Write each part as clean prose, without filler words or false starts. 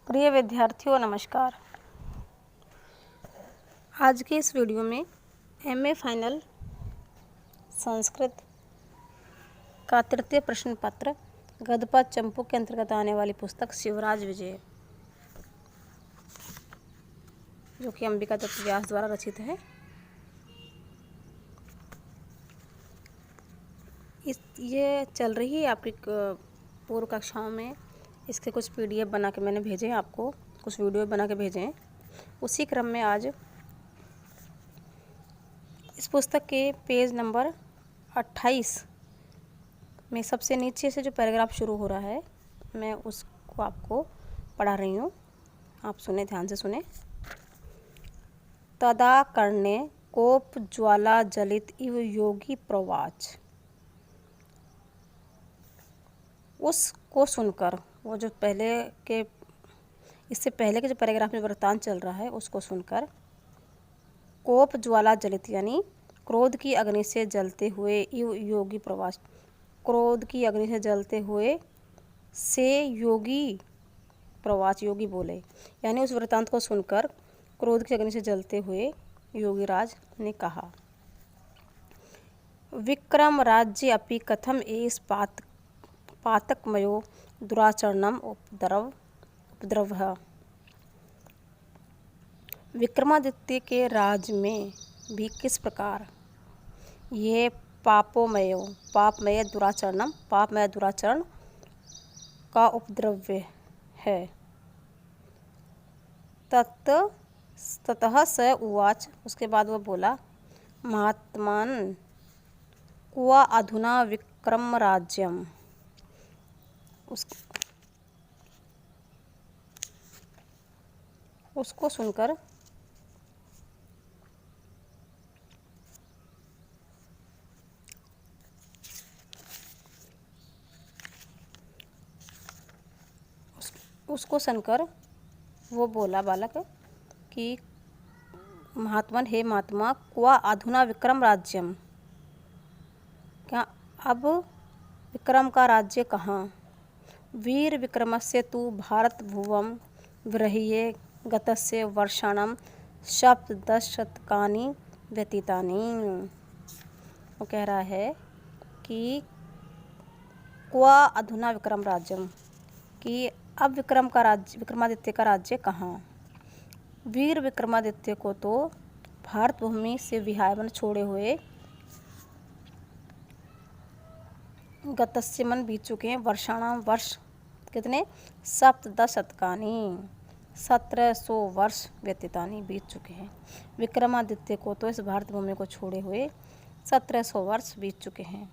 प्रिय विद्यार्थियों नमस्कार। आज के इस वीडियो में एमए फाइनल संस्कृत का तृतीय प्रश्न पत्र गद्यपद चंपू के अंतर्गत आने वाली पुस्तक शिवराज विजय, जो कि अंबिका दत्त व्यास द्वारा रचित है, ये चल रही है आपकी पूर्व कक्षाओं में। इसके कुछ पीडीएफ बना के मैंने भेजे हैं आपको, कुछ वीडियो बना के भेजे हैं। उसी क्रम में आज इस पुस्तक के पेज नंबर 28 में सबसे नीचे से जो पैराग्राफ शुरू हो रहा है, मैं उसको आपको पढ़ा रही हूँ। आप सुने, ध्यान से सुने। तदा कर्णे कोप ज्वाला जलित इव योगी प्रवाच। उसको सुनकर, वो जो पहले के, इससे पहले के जो पैराग्राफ में वृत्तांत चल रहा है उसको सुनकर, कोप ज्वाला जलित यानी क्रोध की अग्नि से जलते हुए, इव योगी प्रवास, क्रोध की अग्नि से जलते हुए से योगी प्रवाच, योगी बोले, यानी उस वृत्तांत को सुनकर क्रोध की अग्नि से जलते हुए योगीराज ने कहा, विक्रम राज्य अपि कथम एष पातकमयो दुराचरणम उपद्रवः। विक्रमादित्य के राज में भी किस प्रकार ये पापमय दुराचरण का उपद्रव है। ततः स उवाच, उसके बाद वह बोला, महात्मन् क्व अधुना विक्रम राज्यम। उसको सुनकर वो बोला बालक कि महात्मन, हे महात्मा, क्वा अधुना विक्रम राज्यम, क्या अब विक्रम का राज्य कहाँ। वीर विक्रमस्य तु भारत भुवं विरह्य गतस्य वर्षाणं सप्तदशशतकानि व्यतीतानि। वो कह रहा है कि क्वा अधुना विक्रम राज्यम, कि अब विक्रमादित्य का राज्य कहाँ। वीर विक्रमादित्य को तो भारत भूमि से विहायवन छोड़े हुए गतस्य मन बीत चुके हैं, वर्षाणाम वर्ष कितने, सप्तदशशतकानि 1700 वर्ष व्यतीतानि बीत चुके हैं। विक्रमादित्य को तो इस भारत भूमि को छोड़े हुए 1700 वर्ष बीत चुके हैं।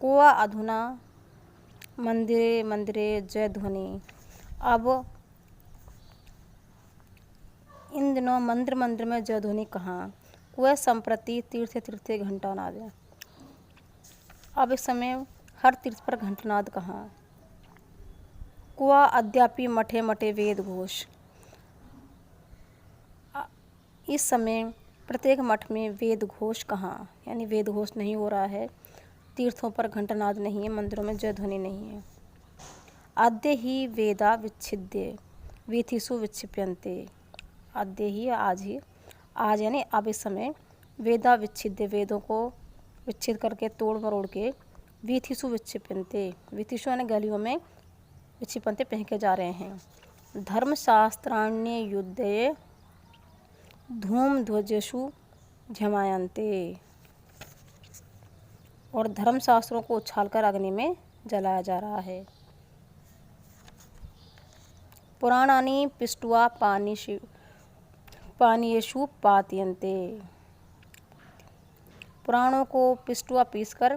क्वा अधुना मंदिरे मंदिरे जय ध्वनि, अब इन दिनों मंदिर मंदिर में जय ध्वनि कहाँ। क्व संप्रति तीर्थे तीर्थे घंटानाद, अब इस समय हर तीर्थ पर घंटनाद कहाँ। क्वा अद्यापि मठे मठे वेद घोष, इस समय प्रत्येक मठ में वेद घोष कहाँ, यानी वेद घोष नहीं हो रहा है, तीर्थों पर घंटनाद नहीं है, मंदिरों में जय ध्वनि नहीं है। अद्य ही वेदा विच्छिद्य वीथिषु विक्षिप्यन्ते, अद्य ही आज यानी अब इस समय वेदा विच्छिद्य, वेदों को विच्छेद करके तोड़ मरोड़ के, वीथिषु विक्षिप्यन्ते, वीथिषु यानी गलियों में, विक्षिप्यन्ते फेंके जा रहे हैं। धर्मशास्त्राण्य युद्धे धूम ध्वजेषु झमायन्ते, और धर्मशास्त्रों को उछालकर अग्नि में जलाया जा रहा है। पुराणानि पिष्ट्वा पानीयेषु पातयन्ते, पुराणों को पिष्ट्वा पीसकर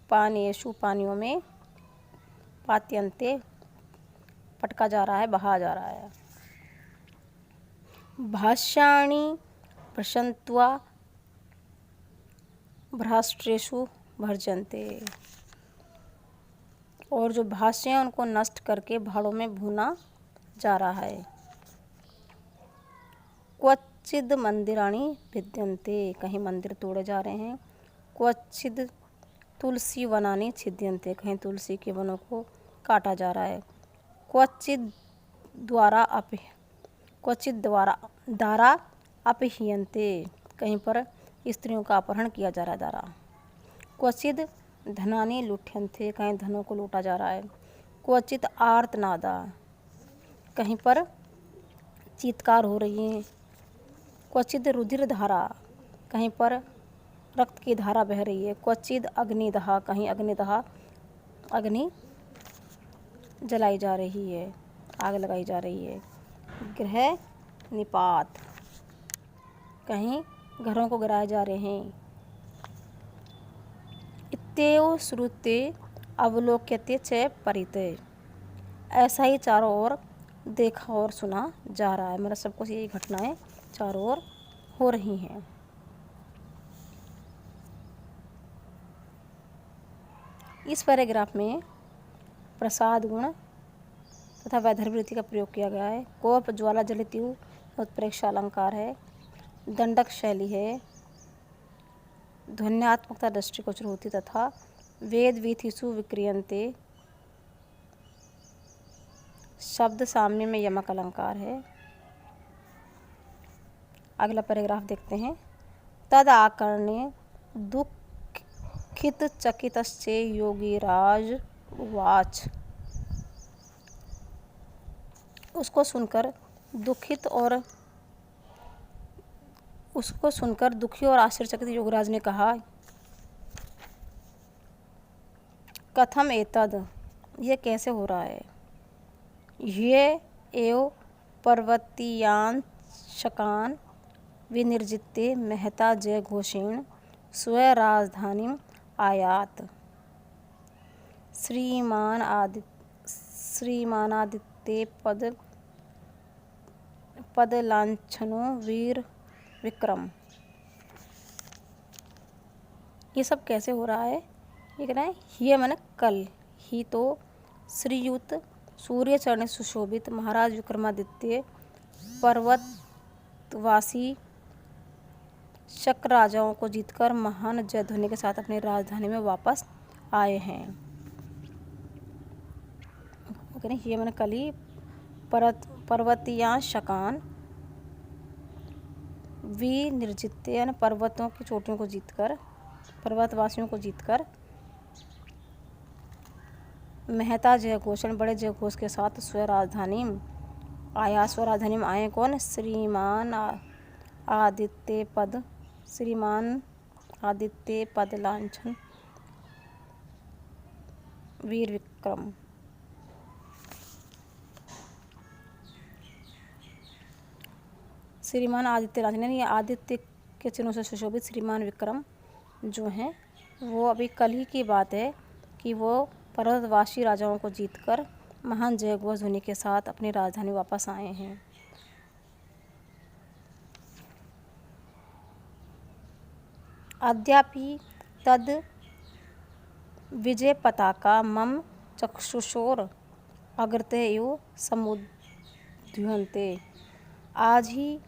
पानीयेषु पानियों में, पातयन्ते पटका जा रहा है, बहा जा रहा है। भाष्याणि प्रशंत्वा भ्राष्ट्रेषु भर्जन्ते, और जो भाष्य हैं उनको नष्ट करके भाड़ों में भूना जा रहा है। क्वचिद मंदिराणि भिद्यन्ते, कहीं मंदिर तोड़े जा रहे हैं। क्वचिद तुलसी वनानि छिद्यन्ते, कहीं तुलसी के वनों को काटा जा रहा है। क्वचित दारा अपह्रियन्ते, कहीं पर स्त्रियों का अपहरण किया जा रहा है। दारा। क्वचित धनानि लुठ्यन्ते, कहीं धनों को लूटा जा रहा है। क्वचित आर्तनादा, कहीं पर चीत्कार हो रही है। क्वचित रुधिर धारा, कहीं पर रक्त की धारा बह रही है। क्वचित अग्निदहा, कहीं अग्नि जलाई जा रही है, आग लगाई जा रही है। गृह निपात, कहीं घरों को गिराए जा रहे हैं। इत्येव श्रुते अवलोक्यते च परिते, ऐसा ही चारों ओर देखा और सुना जा रहा है। मतलब सब कुछ यही घटनाएं चारों ओर हो रही हैं। इस पैराग्राफ में प्रसाद गुण तथा वैधर्भृति का प्रयोग किया गया है। कोप ज्वाला जलित्यु उत्प्रेक्षा अलंकार है। दंडक शैली है। ध्वन्यात्मकता दृष्टिगोचर होती तथा वेद वीथिषु विक्रियन्ते, शब्द सामने में यमक अलंकार है। अगला पैराग्राफ देखते हैं। तद आकर्ण्य दुःखित चकितश्चे योगीराज उवाच, उसको सुनकर दुखी और आश्चर्यचकित योगराज ने कहा, कथम एतद, ये कैसे हो रहा है। ये एव पर्वतीयांशकान् विनिर्जित्य महता जयघोषेण स्वराजधानीम् आयात। श्रीमानादित्ये पदलांछनो वीर विक्रम। ये सब कैसे हो रहा है। ये कहना है ये मन कल ही तो श्रीयुत सूर्य चरण सुशोभित महाराज विक्रमादित्य पर्वतवासी शक राजाओं को जीतकर महान जयध्वनि के साथ अपनी राजधानी में वापस आए हैं। ये मन कल ही पर्वतीयांशकान् विनिर्जित्य, यानी पर्वतों की चोटियों को जीतकर, पर्वतवासियों को जीतकर, महता जयघोषण, बड़े जयघोष के साथ स्वराजधानी आया। स्वराजधानी में आए कौन। श्रीमान आदित्य पद लांछन वीर विक्रम। श्रीमान आदित्य लांछन, यानी आदित्य के चिन्हों से सुशोभित श्रीमान विक्रम जो हैं, वो अभी कल ही की बात है कि वो पर्वतवासी राजाओं को जीतकर महान जयघोष ध्वनि के साथ अपनी राजधानी वापस आए हैं। अद्यापि तद विजय पताका मम चक्षुषोर अग्रते एव समुद्युन्ते, आज ही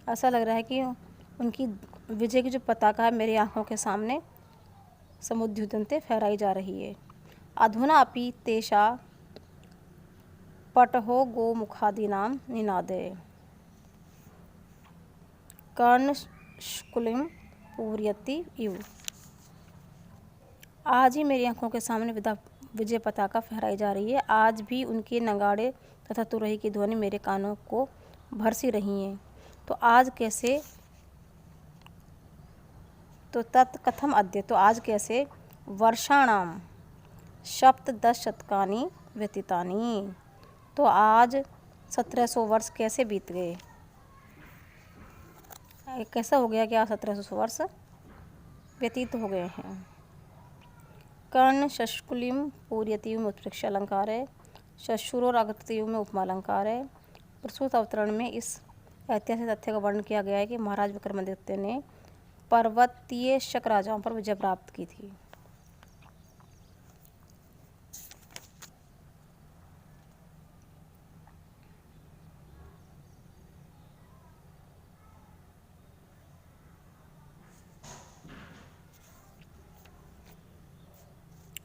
ऐसा लग रहा है कि उनकी विजय की जो पताका है मेरी आंखों के सामने समुद्युन्ते फहराई जा रही है। अधुना अपि तेषा पटहो गोमुखादीनां निनादे कर्णशकुलिं पूरयति इव, आज ही मेरी आंखों के सामने विजय पताका फहराई जा रही है। आज भी उनके नगाड़े तथा तुरही की ध्वनि मेरे कानों को भर सी रही हैं। तो आज कैसे, तो तत्कथम अद्य, तो आज कैसे वर्षाणाम सप्तदशशतकानि व्यतीतानि, तो आज 1700 वर्ष कैसे बीत गए। कैसा हो गया कि आज 1700 वर्ष व्यतीत हो गए हैं। कर्ण शशकुलिम पूर्यति में उत्प्रेक्षा अलंकार है। शशुर और अगत्यु में उपमा अलंकार है। प्रस्तुत अवतरण में इस ऐतिहासिक तथ्य का वर्णन किया गया है कि महाराज विक्रमादित्य ने पर्वतीय शक राजाओं पर विजय प्राप्त की थी।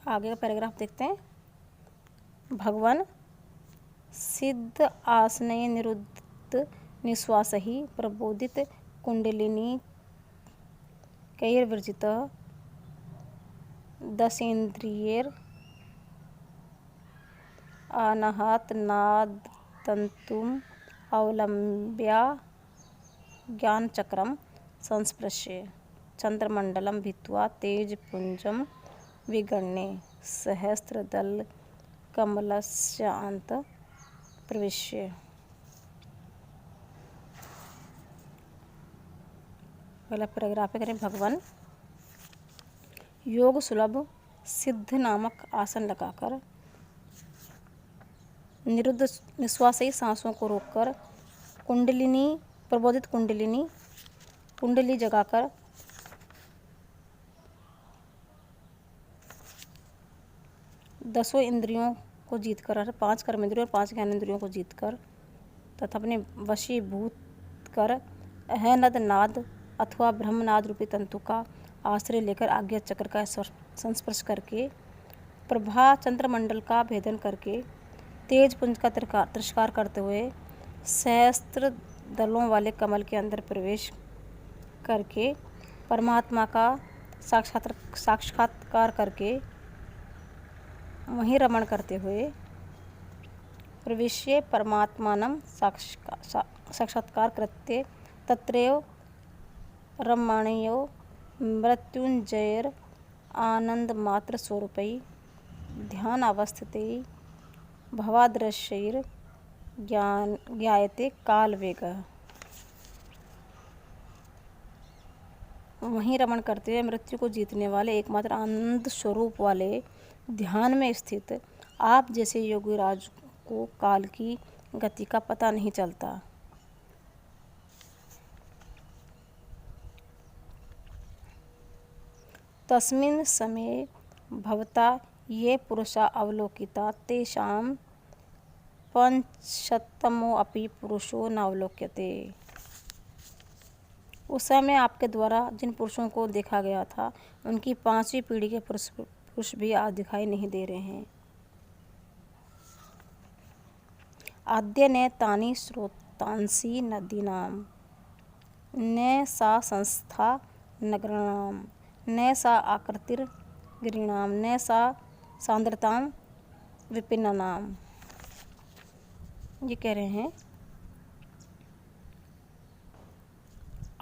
आगे का पैराग्राफ देखते हैं। भगवन सिद्ध आसने निरुद्ध निश्वास ही प्रबोधित कुंडलिनी कैर्विजित दशेन्द्रियर अनाहत नाद तंतुम अवलंब्या ज्ञान चक्रम संस्पृश्य चंद्रमंडलम भित्वा तेजपुंजम विगण्ये सहस्रदल कमलस्यान्त प्रविश्य। पहला पैराग्राफ है, करें भगवान योग सुलभ सिद्ध नामक आसन लगाकर निरुद्ध निश्वास ही सांसों को रोककर कुंडलिनी प्रबोधित कुंडली जगाकर दसों इंद्रियों को जीतकर 5 कर्मेंद्रियों और 5 ज्ञानेंद्रियों को जीतकर तथा अपने वशीभूत कर अहनद नाद अथवा ब्रह्मनाद रूपी तंतु का आश्रय लेकर आज्ञा चक्र का संस्पर्श करके प्रभा चंद्रमंडल का भेदन करके तेज पुंज का तिरस्कार करते हुए सहस्त्र दलों वाले कमल के अंदर प्रवेश करके परमात्मा का साक्षात्कार करके वहीं रमण करते हुए प्रविश्य परमात्मानं साक्षात्कार कृत्य तत्रैव रमणीयो मृत्युंजयर आनंद मात्र स्वरूपै ध्यान अवस्थिते भवादृश्यैर ज्ञायते काल वेगः। वहीं रमण करते हुए मृत्यु को जीतने वाले एकमात्र आनंद स्वरूप वाले ध्यान में स्थित आप जैसे योगी राज को काल की गति का पता नहीं चलता। तस्मिन् समये भवता ये पुरुषा अवलोकिता तेषां पंचशतमोऽपि पुरुषो नावलोक्यते। उस समय आपके द्वारा जिन पुरुषों को देखा गया था उनकी 5वीं पीढ़ी के पुरुष भी आज दिखाई नहीं दे रहे हैं। आद्य ने तानि स्रोतांसि नदीनां न सा संस्था नगराणां न सा आकृतिर्गिरीणां न सा सांद्रतां विपिन्नानां। ये कह रहे हैं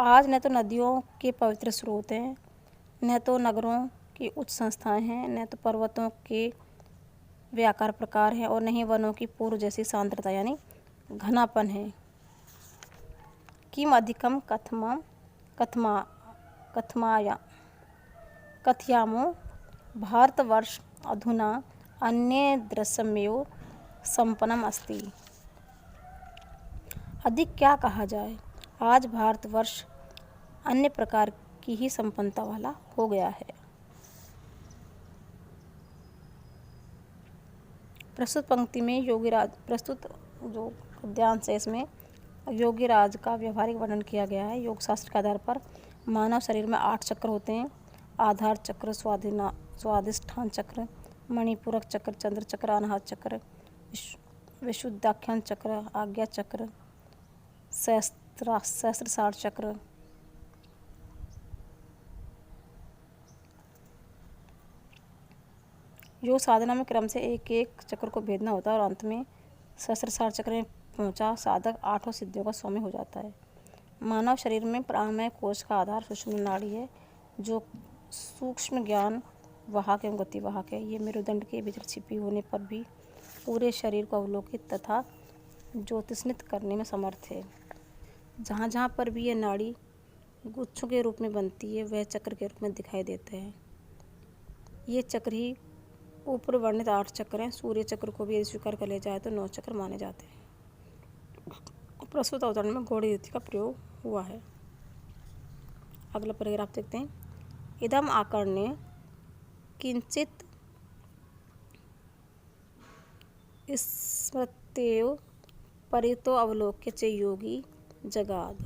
आज न तो नदियों के पवित्र स्रोत हैं, न तो नगरों की उच्च संस्थाएं हैं, न तो पर्वतों के वे आकार प्रकार हैं और न ही वनों की पूर्व जैसी सांद्रता यानी घनापन है। किम अधिकम कथयामो भारतवर्ष अधुना अन्य दृश्यमेव संपन्नम अस्ति। अधिक क्या कहा जाए, आज भारतवर्ष अन्य प्रकार की ही संपन्नता वाला हो गया है। प्रस्तुत पंक्ति में योगीराज प्रस्तुत जो गद्यांश है इसमें योगीराज का व्यवहारिक वर्णन किया गया है। योग शास्त्र के आधार पर मानव शरीर में 8 चक्र होते हैं। आधार चक्र, स्वादिष्ठान चक्र, मणिपूरक चक्र, चंद्र चक्र, अनाहत चक्र, विशुद्धाख्यान चक्र, आज्ञा चक्र, सहस्त्रसार चक्र। योग साधना में क्रम से एक एक चक्र को भेदना होता है और अंत में सहस्त्रसार चक्र में पहुंचा साधक 8 सिद्धियों का स्वामी हो जाता है। मानव शरीर में प्राणमय कोश का आधार सुषुम्ना नाड़ी है जो सूक्ष्म ज्ञान वाहक एवं गति वाहक है। ये मेरुदंड के भीतर छिपी होने पर भी पूरे शरीर को अवलोकित तथा ज्योतिष्नित करने में समर्थ है। जहाँ जहाँ पर भी यह नाड़ी गुच्छों के रूप में बनती है वह चक्र के रूप में दिखाई देते हैं। ये चक्र ही ऊपर वर्णित 8 चक्र हैं। सूर्य चक्र को भी यदि स्वीकार कर लिया जाए तो 9 चक्र माने जाते हैं। प्रस्तुत अवतरण में गौड़ी रीति का प्रयोग हुआ है। अगला पैराग्राफ देखते हैं। इदम आकर्ण्य किंचित स्मृत्येव परितो अवलोक्य च योगी जगाद।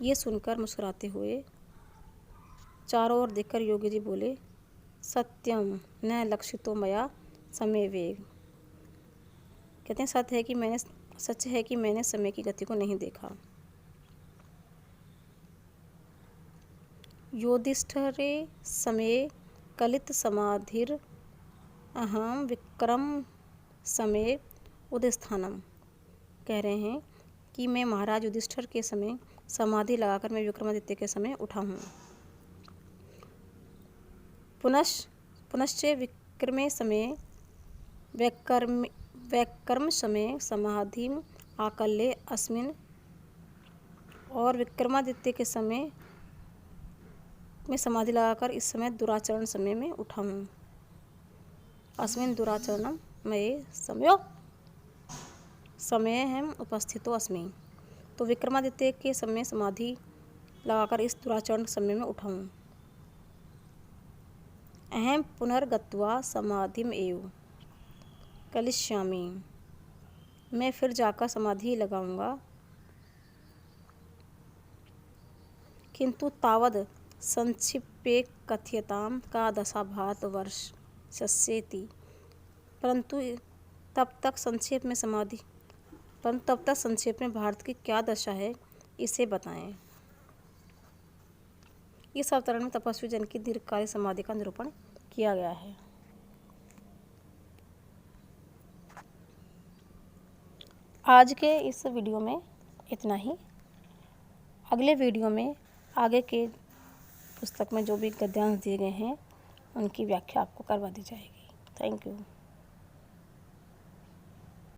ये सुनकर मुस्कुराते हुए चारों ओर देखकर योगी जी बोले, सत्यम न लक्षितो मया समय वेग। कहते हैं सच है कि मैंने समय की गति को नहीं देखा। योधिष्ठिरे समय कलित समाधिर अहम विक्रम समय उदस्थानम। कह रहे हैं कि मैं महाराज युधिष्ठिर के समय समाधि लगाकर मैं विक्रमादित्य के समय उठा हूँ। पुनश्च विक्रमे समय वैकर्म समय समाधि आकल्य अस्मिन्। और विक्रमादित्य के समय में समाधि लगाकर इस समय दुराचरण समय में उठा हूँ। अस्मिन् दुराचरणम मये समय हम उपस्थितो अस्मि। तो विक्रमादित्य के समय समाधि लगाकर इस दुराचरण समय में उठा हूँ। अहम पुनर्गत्वा समाधिम एव कलिष्यामि। मैं फिर जाकर समाधि लगाऊंगा, किंतु तावद संक्षिप्ते कथ्यताम का दशा भारतवर्षस्येति। परंतु तब तक संक्षेप में भारत की क्या दशा है इसे बताएं। इस अवतरण में तपस्वी जन की दीर्घकालिक समाधि का निरूपण किया गया है। आज के इस वीडियो में इतना ही। अगले वीडियो में आगे के पुस्तक में जो भी गद्यांश दिए गए हैं उनकी व्याख्या आपको करवा दी जाएगी। Thank you.